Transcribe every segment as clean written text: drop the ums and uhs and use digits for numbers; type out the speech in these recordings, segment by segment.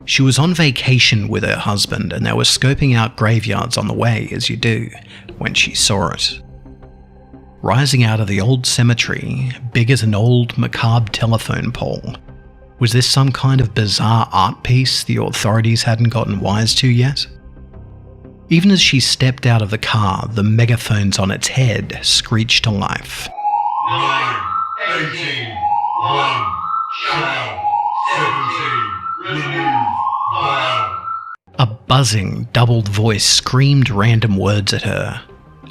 She was on vacation with her husband and they were scoping out graveyards on the way, as you do, when she saw it. Rising out of the old cemetery, big as an old macabre telephone pole, was this some kind of bizarre art piece the authorities hadn't gotten wise to yet? Even as she stepped out of the car, the megaphones on its head screeched to life. 9, 18, 1, child, 17, remove, file. A buzzing, doubled voice screamed random words at her.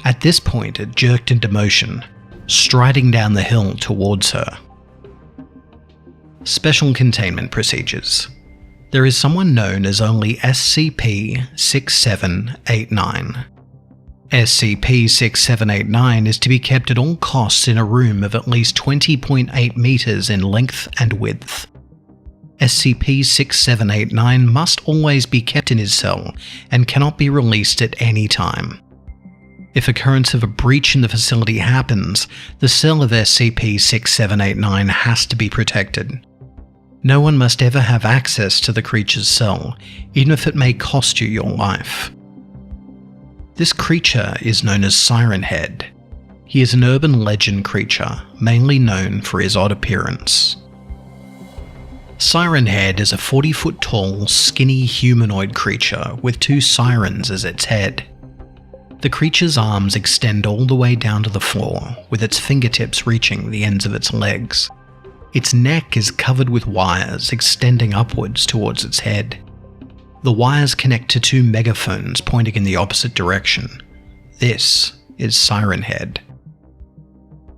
At this point, it jerked into motion, striding down the hill towards her. Special containment procedures. There is someone known as only SCP-6789. SCP-6789 is to be kept at all costs in a room of at least 20.8 meters in length and width. SCP-6789 must always be kept in his cell and cannot be released at any time. If occurrence of a breach in the facility happens, the cell of SCP-6789 has to be protected. No one must ever have access to the creature's cell, even if it may cost you your life. This creature is known as Siren Head. He is an urban legend creature, mainly known for his odd appearance. Siren Head is a 40-foot tall, skinny humanoid creature with 2 sirens as its head. The creature's arms extend all the way down to the floor, with its fingertips reaching the ends of its legs. Its neck is covered with wires extending upwards towards its head. The wires connect to 2 megaphones pointing in the opposite direction. This is Siren Head.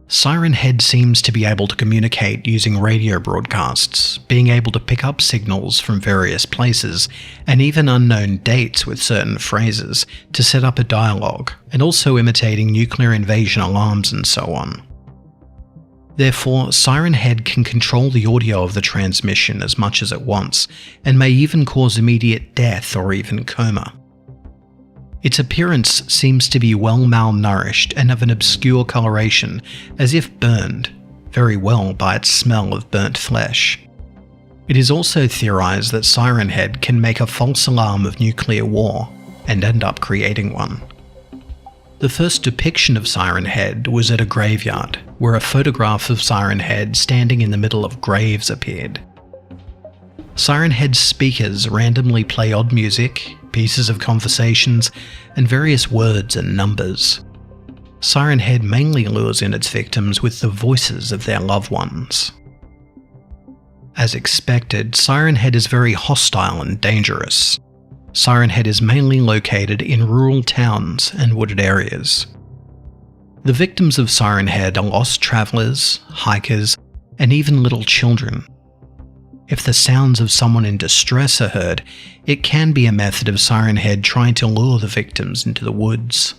Siren Head seems to be able to communicate using radio broadcasts, being able to pick up signals from various places, and even unknown dates with certain phrases to set up a dialogue, and also imitating nuclear invasion alarms and so on. Therefore, Siren Head can control the audio of the transmission as much as it wants, and may even cause immediate death or even coma. Its appearance seems to be well malnourished and of an obscure coloration, as if burned, very well by its smell of burnt flesh. It is also theorized that Siren Head can make a false alarm of nuclear war, and end up creating one. The first depiction of Siren Head was at a graveyard, where a photograph of Siren Head standing in the middle of graves appeared. Siren Head's speakers randomly play odd music, pieces of conversations, and various words and numbers. Siren Head mainly lures in its victims with the voices of their loved ones. As expected, Siren Head is very hostile and dangerous. Siren Head is mainly located in rural towns and wooded areas. The victims of Siren Head are lost travelers, hikers, and even little children. If the sounds of someone in distress are heard, it can be a method of Siren Head trying to lure the victims into the woods.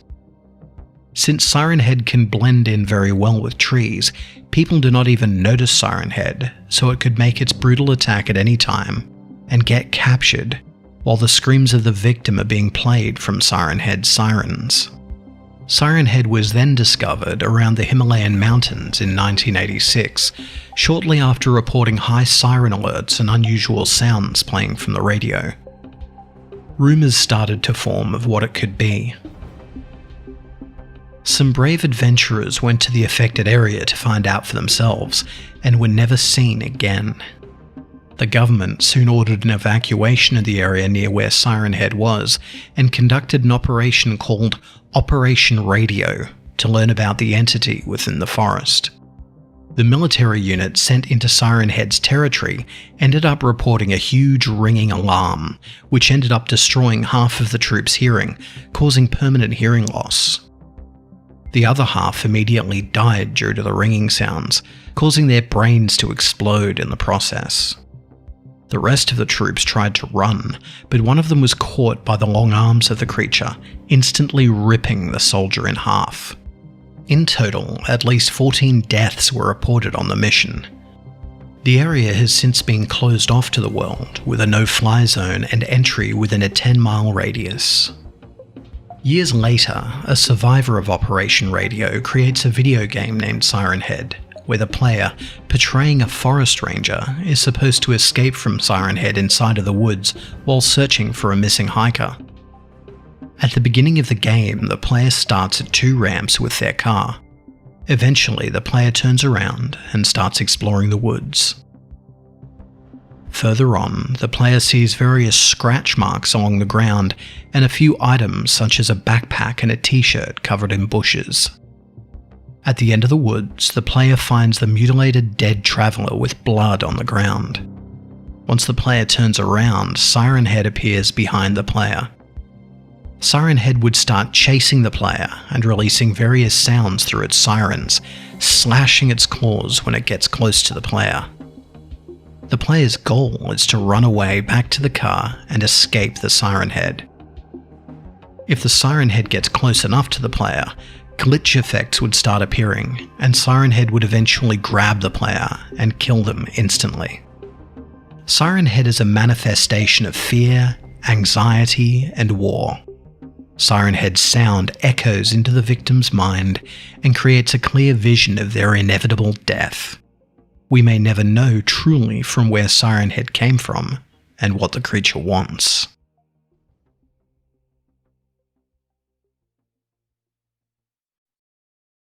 Since Siren Head can blend in very well with trees, people do not even notice Siren Head, so it could make its brutal attack at any time and get captured, while the screams of the victim are being played from Siren Head's sirens. Siren Head was then discovered around the Himalayan mountains in 1986, shortly after reporting high siren alerts and unusual sounds playing from the radio. Rumours started to form of what it could be. Some brave adventurers went to the affected area to find out for themselves, and were never seen again. The government soon ordered an evacuation of the area near where Siren Head was, and conducted an operation called Operation Radio to learn about the entity within the forest. The military unit sent into Siren Head's territory ended up reporting a huge ringing alarm, which ended up destroying half of the troops' hearing, causing permanent hearing loss. The other half immediately died due to the ringing sounds, causing their brains to explode in the process. The rest of the troops tried to run, but one of them was caught by the long arms of the creature, instantly ripping the soldier in half. In total, at least 14 deaths were reported on the mission. The area has since been closed off to the world, with a no-fly zone and entry within a 10-mile radius. Years later, a survivor of Operation Radio creates a video game named Siren Head, where the player, portraying a forest ranger, is supposed to escape from Siren Head inside of the woods while searching for a missing hiker. At the beginning of the game, the player starts at 2 ramps with their car. Eventually, the player turns around and starts exploring the woods. Further on, the player sees various scratch marks along the ground and a few items such as a backpack and a t-shirt covered in bushes. At the end of the woods, the player finds the mutilated dead traveller with blood on the ground. Once the player turns around, Siren Head appears behind the player. Siren Head would start chasing the player and releasing various sounds through its sirens, slashing its claws when it gets close to the player. The player's goal is to run away back to the car and escape the Siren Head. If the Siren Head gets close enough to the player, glitch effects would start appearing, and Siren Head would eventually grab the player and kill them instantly. Siren Head is a manifestation of fear, anxiety, and war. Siren Head's sound echoes into the victim's mind and creates a clear vision of their inevitable death. We may never know truly from where Siren Head came from and what the creature wants.